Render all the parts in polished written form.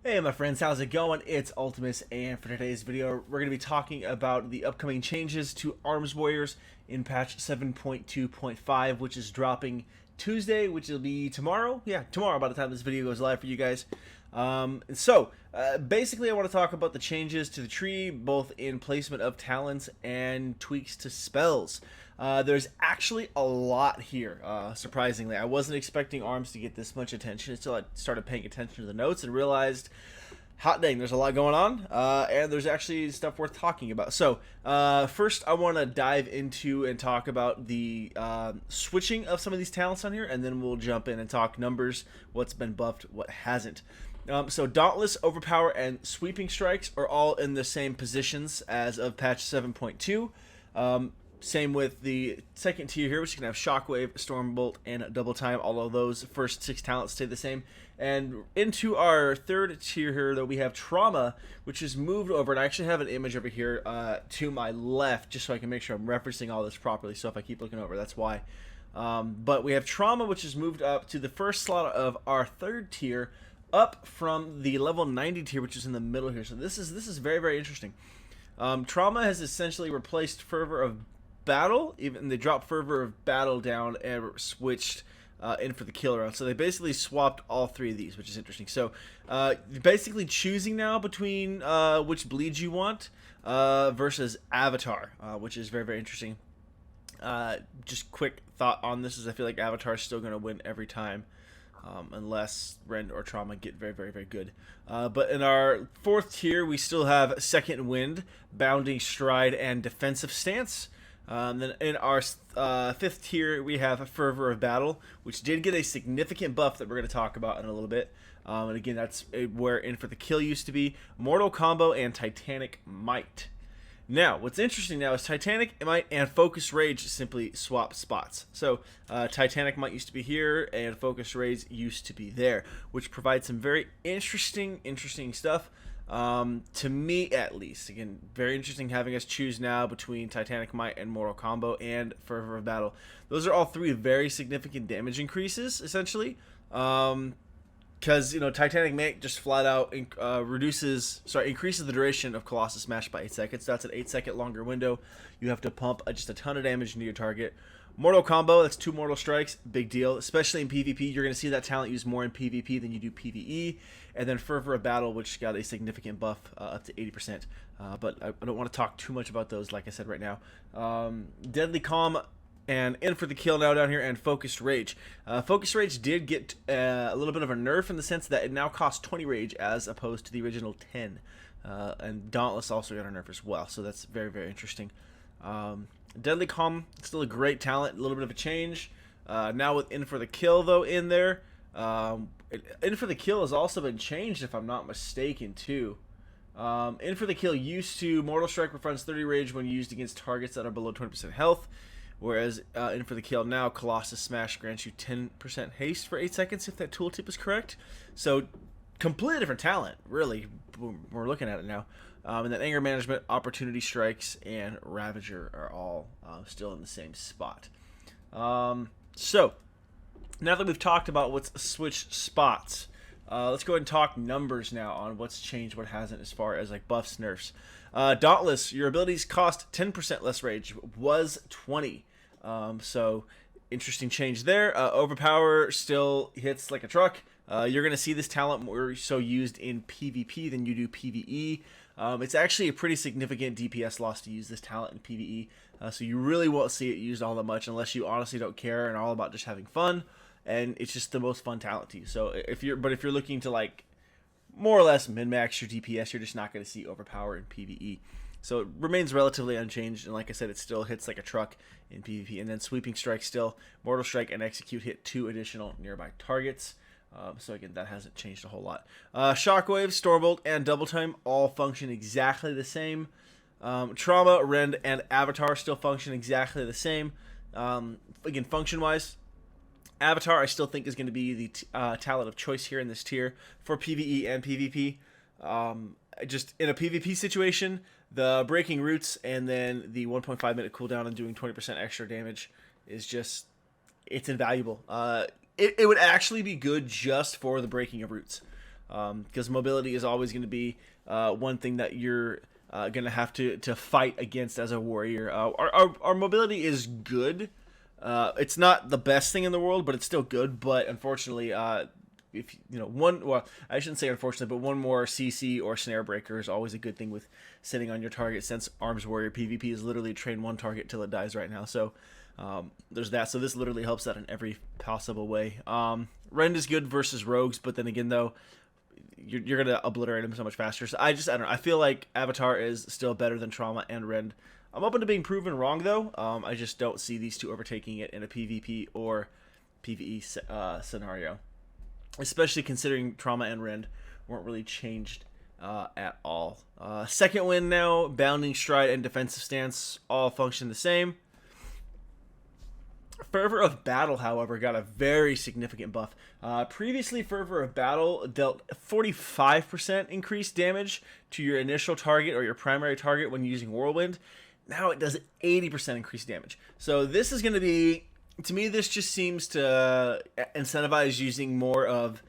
Hey my friends, how's it going? It's Ultimus, and for today's video, we're going to be talking about the upcoming changes to Arms Warriors in patch 7.2.5, which is dropping Tuesday, which will be tomorrow. Yeah, tomorrow by the time this video goes live for you guys. Basically, I want to talk about the changes to the tree, both in placement of talents and tweaks to spells. There's actually a lot here, surprisingly. I wasn't expecting Arms to get this much attention until I started paying attention to the notes and realized, hot dang, there's a lot going on, and there's actually stuff worth talking about. So, first I want to dive into and talk about the switching of some of these talents on here, and then we'll jump in and talk numbers, what's been buffed, what hasn't. So Dauntless, Overpower, and Sweeping Strikes are all in the same positions as of patch 7.2. Same with the second tier here, which you can have Shockwave, Stormbolt, and Double Time. All of those first 6 talents stay the same. And into our third tier here, though, we have Trauma, which is moved over. And I actually have an image over here to my left, just so I can make sure I'm referencing all this properly. So if I keep looking over, that's why. But we have Trauma, which is moved up to the first slot of our third tier, up from the level 90 tier, which is in the middle here. So this is very, very interesting. Trauma has essentially replaced Fervor of Battle. Even they dropped Fervor of Battle down and switched in for the kill round. So they basically swapped all 3 of these, which is interesting. So you're basically choosing now between which bleeds you want versus Avatar, which is very, very interesting. Just quick thought on this is I feel like Avatar is still going to win every time. Unless Rend or Trauma get very, very, very good. But in our fourth tier, we still have Second Wind, Bounding Stride, and Defensive Stance. Then in our fifth tier, we have Fervor of Battle, which did get a significant buff that we're going to talk about in a little bit. And again, that's where In for the Kill used to be. Mortal Combo and Titanic Might. Now, what's interesting now is Titanic Might and Focus Rage simply swap spots. So, Titanic Might used to be here, and Focus Rage used to be there, which provides some very interesting stuff. To me, at least. Again, very interesting having us choose now between Titanic Might and Mortal Combo and Fervor of Battle. Those are all 3 very significant damage increases, essentially. Because, Titanic Might just flat out increases the duration of Colossus Smash by 8 seconds. That's an 8-second longer window. You have to pump just a ton of damage into your target. Mortal Combo, that's 2 Mortal Strikes, big deal. Especially in PvP, you're going to see that talent used more in PvP than you do PvE. And then Fervor of Battle, which got a significant buff up to 80%. But I don't want to talk too much about those, like I said right now. Deadly Calm and In for the Kill now down here, and Focused Rage. Focused Rage did get a little bit of a nerf in the sense that it now costs 20 Rage as opposed to the original 10. And Dauntless also got a nerf as well, so that's very, very interesting. Deadly Calm, still a great talent, a little bit of a change. Now with In for the Kill, though, in there. In for the Kill has also been changed, if I'm not mistaken, too. In for the Kill used to Mortal Strike refunds 30 Rage when used against targets that are below 20% health. Whereas In for the Kill now, Colossus Smash grants you 10% haste for 8 seconds, if that tooltip is correct. So, completely different talent, really. We're looking at it now. And then Anger Management, Opportunity Strikes, and Ravager are all still in the same spot. So, now that we've talked about what's switched spots, let's go ahead and talk numbers now on what's changed, what hasn't, as far as like buffs, nerfs. Dauntless, your abilities cost 10% less rage, was 20. So, interesting change there. Overpower still hits like a truck. You're going to see this talent more so used in PvP than you do PvE. It's actually a pretty significant DPS loss to use this talent in PvE, so you really won't see it used all that much unless you honestly don't care and are all about just having fun, and it's just the most fun talent to use. So if you're looking to like more or less min-max your DPS, you're just not going to see Overpower in PvE. So it remains relatively unchanged, and like I said, it still hits like a truck in PvP. And then Sweeping Strike still, Mortal Strike and Execute hit 2 additional nearby targets. So again, that hasn't changed a whole lot. Shockwave, Stormbolt, and Double Time all function exactly the same. Trauma, Rend, and Avatar still function exactly the same. Again, function-wise, Avatar I still think is going to be the talent of choice here in this tier for PvE and PvP. Just in a PvP situation, the Breaking Roots and then the 1.5 minute cooldown and doing 20% extra damage is just, it's invaluable. It would actually be good just for the Breaking of Roots. because mobility is always going to be one thing that you're going to have to fight against as a warrior. Our mobility is good. It's not the best thing in the world, but it's still good. But unfortunately, if you know well, I shouldn't say unfortunately, but one more CC or snare breaker is always a good thing with sitting on your target, since Arms Warrior PvP is literally train one target till it dies right now. So there's that. So this literally helps that in every possible way. Rend is good versus rogues, but then again though, you're gonna obliterate them so much faster. So I don't know. I feel like Avatar is still better than Trauma and Rend. I'm open to being proven wrong though. I just don't see these two overtaking it in a PvP or PvE scenario, especially considering Trauma and Rend weren't really changed at all. Second win now, Bounding Stride and Defensive Stance all function the same. Fervor of Battle, however, got a very significant buff. Previously, Fervor of Battle dealt 45% increased damage to your initial target or your primary target when using Whirlwind. Now it does 80% increased damage. So this is going to be, to me, this just seems to incentivize using more of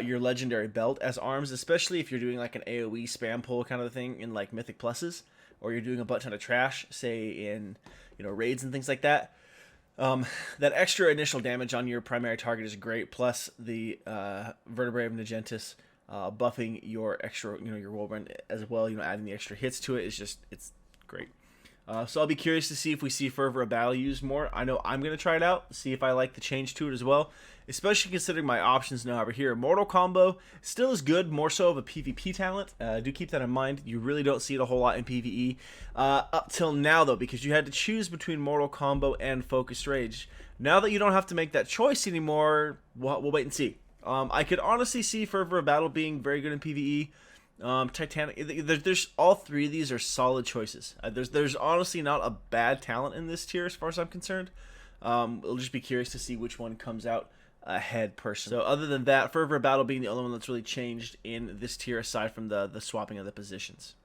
your legendary belt as arms, especially if you're doing like an AoE spam pull kind of thing in like Mythic Pluses, or you're doing a butt ton of trash, say in raids and things like that. That extra initial damage on your primary target is great, plus the Vertebrae of Nagentis buffing your extra, your Whirlwind as well, adding the extra hits to it is just, it's great. So I'll be curious to see if we see Fervor of Battle used more. I know I'm going to try it out, see if I like the change to it as well, especially considering my options now over here. Mortal Combo still is good, more so of a PvP talent. Do keep that in mind. You really don't see it a whole lot in PvE. Up till now, though, because you had to choose between Mortal Combo and Focused Rage. Now that you don't have to make that choice anymore, we'll wait and see. I could honestly see Fervor of Battle being very good in PvE. Titanic, there's all three of these are solid choices. There's honestly not a bad talent in this tier as far as I'm concerned. I'll just be curious to see which one comes out ahead personally. So other than that, Fervor of Battle being the only one that's really changed in this tier aside from the swapping of the positions.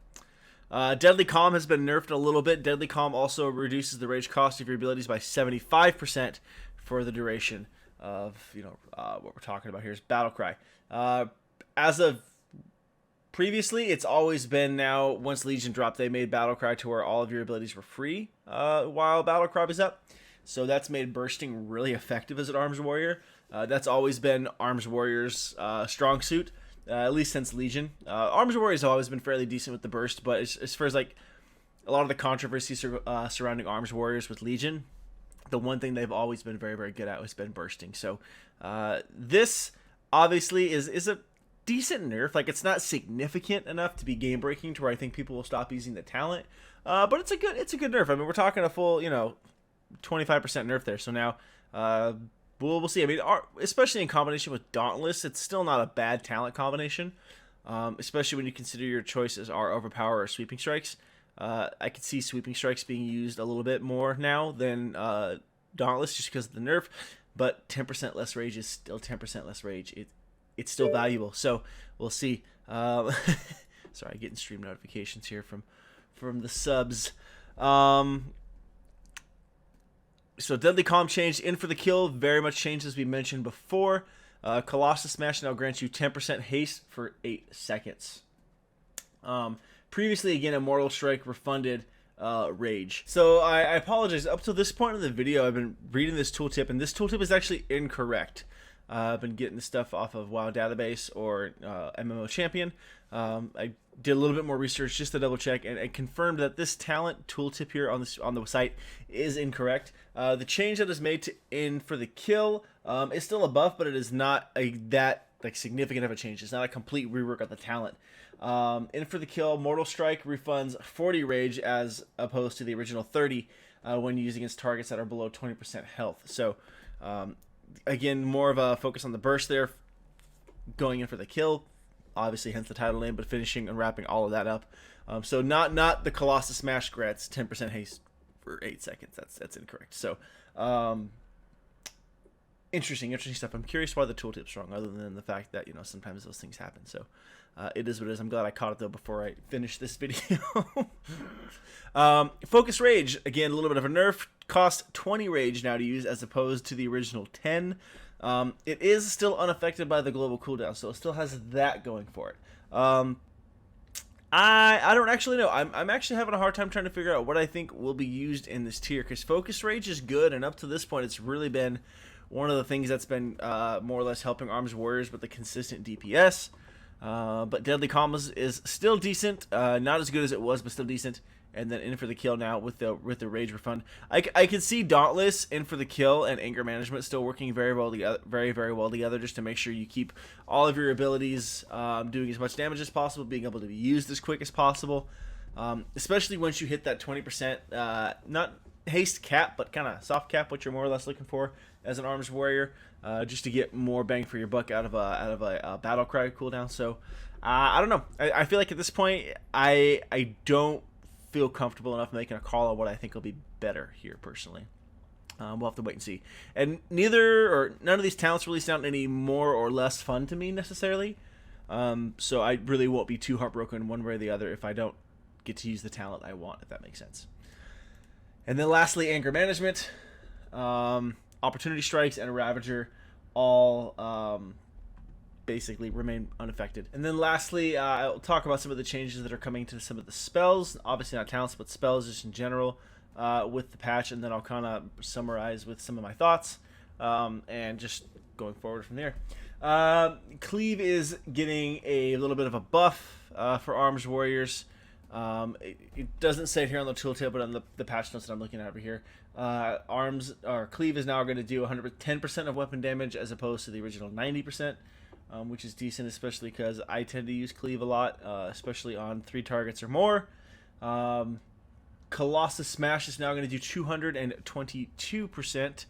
Deadly Calm has been nerfed a little bit. Deadly Calm also reduces the rage cost of your abilities by 75% for the duration of what we're talking about here is Battle Cry. As of previously, it's always been now, once Legion dropped, they made Battlecry to where all of your abilities were free while Battlecry is up. So that's made bursting really effective as an Arms Warrior. That's always been Arms Warrior's strong suit, at least since Legion. Arms Warriors have always been fairly decent with the burst, but as far as like a lot of the controversy surrounding Arms Warriors with Legion, the one thing they've always been very, very good at has been bursting. So this obviously is a decent nerf. Like, it's not significant enough to be game breaking to where I think people will stop using the talent, but it's a good nerf. I mean, we're talking a full 25% nerf there. So now we'll see. I mean, especially in combination with Dauntless, it's still not a bad talent combination, especially when you consider your choices are Overpower or Sweeping Strikes. I could see Sweeping Strikes being used a little bit more now than Dauntless just because of the nerf, but 10% less rage is still 10% less rage. It's still valuable, so we'll see. Sorry, getting stream notifications here from the subs. So Deadly Calm changed in for the kill, very much changed as we mentioned before. Colossus Smash now grants you 10% haste for 8 seconds. Previously, again, Immortal Strike refunded rage. So I apologize. Up to this point in the video, I've been reading this tooltip, and this tooltip is actually incorrect. I've been getting this stuff off of WoW Database or MMO Champion. I did a little bit more research just to double check and confirmed that this talent tooltip here on the site is incorrect. The change that is made to in for the kill is still a buff, but it is not that significant of a change. It's not a complete rework of the talent. In for the kill, Mortal Strike refunds 40 rage as opposed to the original 30 when used against targets that are below 20% health. So again, more of a focus on the burst there, going in for the kill, obviously hence the title name, but finishing and wrapping all of that up. So not the Colossus Smash grants 10% haste for 8 seconds. That's incorrect. So interesting stuff. I'm curious why the tooltip's wrong, other than the fact that sometimes those things happen. So it is what it is. I'm glad I caught it though before I finish this video. Focus Rage, again, a little bit of a nerf. Cost 20 rage now to use as opposed to the original 10. It is still unaffected by the global cooldown, so it still has that going for it. I don't actually know. I'm actually having a hard time trying to figure out what I think will be used in this tier, because Focus Rage is good, and up to this point, it's really been one of the things that's been more or less helping Arms Warriors with the consistent DPS. But Deadly Calm is still decent, not as good as it was, but still decent. And then In for the Kill now with the Rage Refund. I can see Dauntless, In for the Kill, and Anger Management still working very well together, very well together, just to make sure you keep all of your abilities doing as much damage as possible, being able to be used as quick as possible. Especially once you hit that 20%, not haste cap, but kind of soft cap, what you're more or less looking for as an Arms Warrior, just to get more bang for your buck out of a Battle Cry cooldown. So I don't know. I feel like at this point I don't feel comfortable enough making a call on what I think will be better here personally. We'll have to wait and see. And none of these talents really sound any more or less fun to me necessarily. So I really won't be too heartbroken one way or the other if I don't get to use the talent I want, if that makes sense. And then lastly, Anger Management, Opportunity Strikes, and Ravager all basically remain unaffected. And then lastly, I'll talk about some of the changes that are coming to some of the spells. Obviously not talents, but spells just in general with the patch. And then I'll kind of summarize with some of my thoughts and just going forward from there. Cleave is getting a little bit of a buff for Arms Warriors. It doesn't say it here on the tooltip, but on the patch notes that I'm looking at over here, Cleave is now going to do 110% of weapon damage as opposed to the original 90%. Which is decent, especially because I tend to use Cleave a lot, especially on 3 targets or more. Colossus Smash is now going to do 222%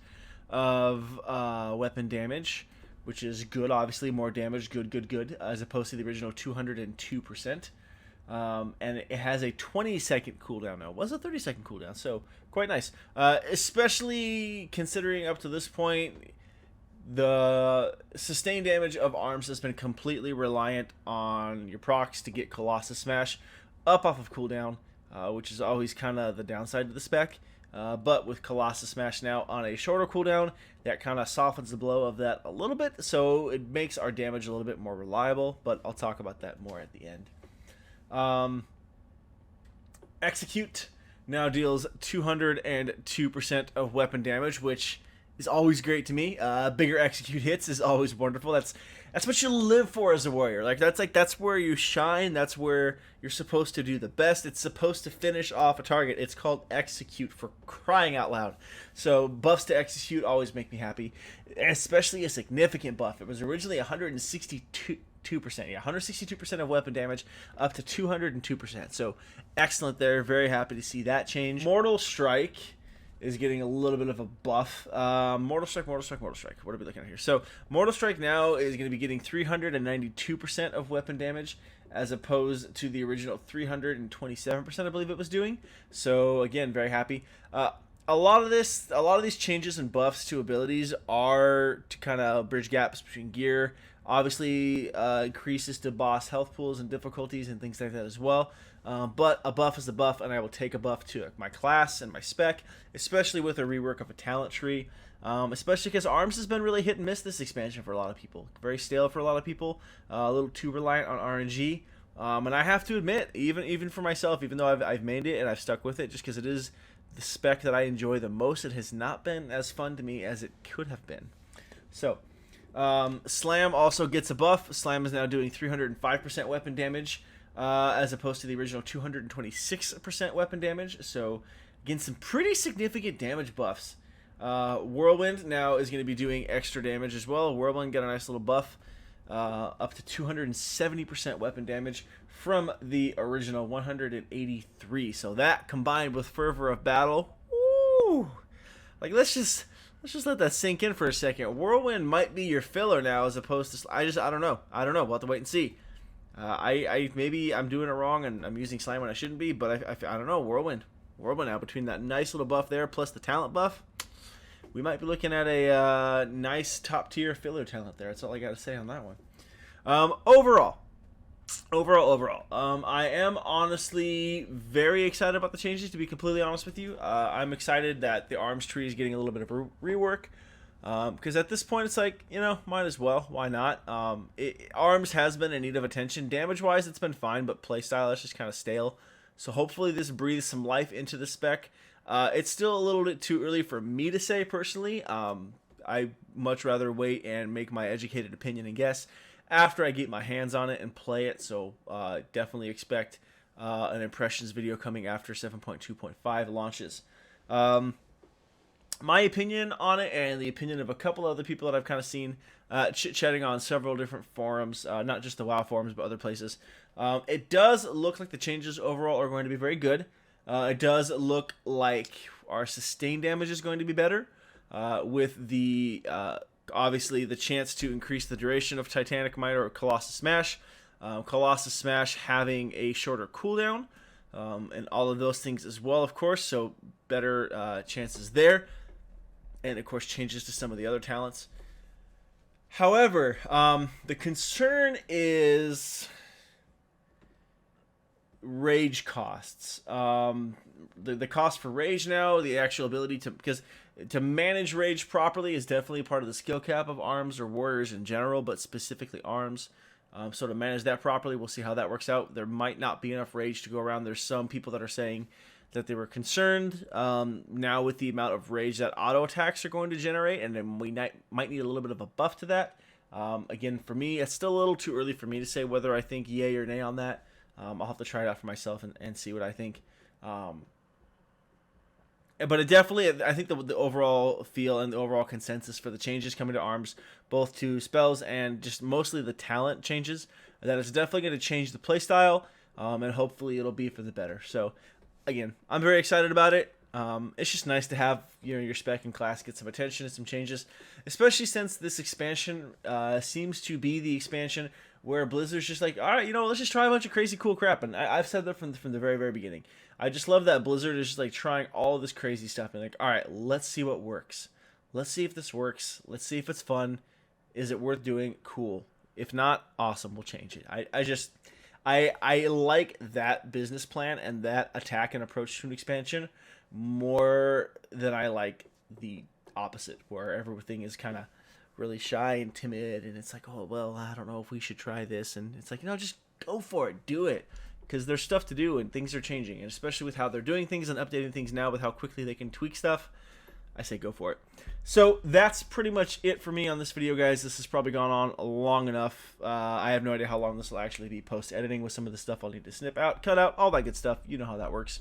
of weapon damage, which is good, obviously. More damage, good, as opposed to the original 202%. And it has a 20-second cooldown now. It was a 30-second cooldown, so quite nice. Especially considering up to this point, the sustained damage of Arms has been completely reliant on your procs to get Colossus Smash up off of cooldown, which is always kind of the downside to the spec. But with Colossus Smash now on a shorter cooldown, that kind of softens the blow of that a little bit, so it makes our damage a little bit more reliable, but I'll talk about that more at the end. Execute now deals 202% of weapon damage, which is always great to me. Bigger execute hits is always wonderful. That's what you live for as a warrior. That's where you shine. That's where you're supposed to do the best. It's supposed to finish off a target. It's called execute, for crying out loud. So buffs to execute always make me happy, especially a significant buff. It was originally 162%. Yeah, 162% of weapon damage up to 202%. So excellent there. Very happy to see that change. Mortal Strike is getting a little bit of a buff. Mortal Strike. What are we looking at here? So Mortal Strike now is going to be getting 392% of weapon damage, as opposed to the original 327%, I believe it was doing. So again, very happy. A lot of these changes and buffs to abilities are to kind of bridge gaps between gear. Obviously, increases to boss health pools and difficulties and things like that as well. But a buff is a buff, and I will take a buff to my class and my spec, especially with a rework of a talent tree. Especially because Arms has been really hit and miss this expansion for a lot of people. Very stale for a lot of people. A little too reliant on RNG. And I have to admit, even for myself, even though I've made it and I've stuck with it, just because it is the spec that I enjoy the most, it has not been as fun to me as it could have been. So Slam also gets a buff. Slam is now doing 305% weapon damage, as opposed to the original 226% weapon damage. So again, some pretty significant damage buffs. Whirlwind now is going to be doing extra damage as well. Whirlwind got a nice little buff, up to 270% weapon damage from the original 183. So that combined with Fervor of Battle, woo! Like let's just let that sink in for a second. Whirlwind might be your filler now, as opposed to I don't know. We'll have to wait and see. Maybe I'm doing it wrong and I'm using Slam when I shouldn't be, but I don't know. Whirlwind now, between that nice little buff there plus the talent buff, we might be looking at a nice top tier filler talent there. That's all I got to say on that one. Overall, I am honestly very excited about the changes, to be completely honest with you. I'm excited that the Arms tree is getting a little bit of a rework. Because at this point, it's like, might as well. Why not? Arms has been in need of attention. Damage-wise, it's been fine, but playstyle is just kind of stale. So hopefully this breathes some life into the spec. It's still a little bit too early for me to say, personally. I much rather wait and make my educated opinion and guess after I get my hands on it and play it. So definitely expect an impressions video coming after 7.2.5 launches. My opinion on it, and the opinion of a couple other people that I've kind of seen chit-chatting on several different forums, not just the WoW forums, but other places. It does look like the changes overall are going to be very good. It does look like our sustain damage is going to be better, with the obviously the chance to increase the duration of Titanic Might or Colossus Smash. Colossus Smash having a shorter cooldown, and all of those things as well, of course, so better chances there. And, of course, changes to some of the other talents. However, the concern is rage costs. The cost for rage now, the actual ability to... Because to manage rage properly is definitely part of the skill cap of arms or warriors in general, but specifically arms. So to manage that properly, we'll see how that works out. There might not be enough rage to go around. There's some people that are saying that they were concerned now with the amount of rage that auto attacks are going to generate, and then we might need a little bit of a buff to that. Again, for me, it's still a little too early for me to say whether I think yay or nay on that. I'll have to try it out for myself and see what I think. But it definitely, I think the overall feel and the overall consensus for the changes coming to arms, both to spells and just mostly the talent changes, that it's definitely going to change the playstyle, and hopefully it'll be for the better. So, again, I'm very excited about it. It's just nice to have your spec and class get some attention and some changes, especially since this expansion seems to be the expansion where Blizzard's just like, all right, let's just try a bunch of crazy cool crap. And I've said that from the very, very beginning. I just love that Blizzard is just like trying all of this crazy stuff and like, all right, let's see what works. Let's see if this works. Let's see if it's fun. Is it worth doing? Cool. If not, awesome. We'll change it. I like that business plan and that attack and approach to an expansion more than I like the opposite, where everything is kind of really shy and timid, and it's like, oh, well, I don't know if we should try this, and it's like, just go for it, do it, because there's stuff to do and things are changing, and especially with how they're doing things and updating things now with how quickly they can tweak stuff, I say go for it. So that's pretty much it for me on this video, guys. This has probably gone on long enough. I have no idea how long this will actually be post-editing with some of the stuff I'll need to snip out, cut out, all that good stuff. You know how that works.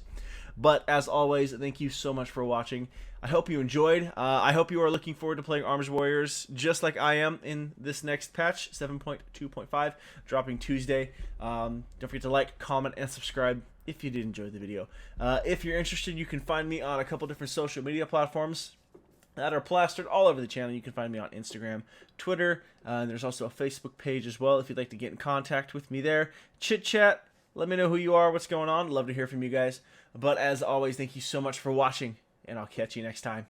But as always, thank you so much for watching. I hope you enjoyed. I hope you are looking forward to playing Arms Warriors just like I am in this next patch, 7.2.5, dropping Tuesday. Don't forget to like, comment, and subscribe if you did enjoy the video. If you're interested, you can find me on a couple different social media platforms that are plastered all over the channel. You can find me on Instagram, Twitter, and there's also a Facebook page as well if you'd like to get in contact with me there. Chit chat, let me know who you are, what's going on. Love to hear from you guys. But as always, thank you so much for watching, and I'll catch you next time.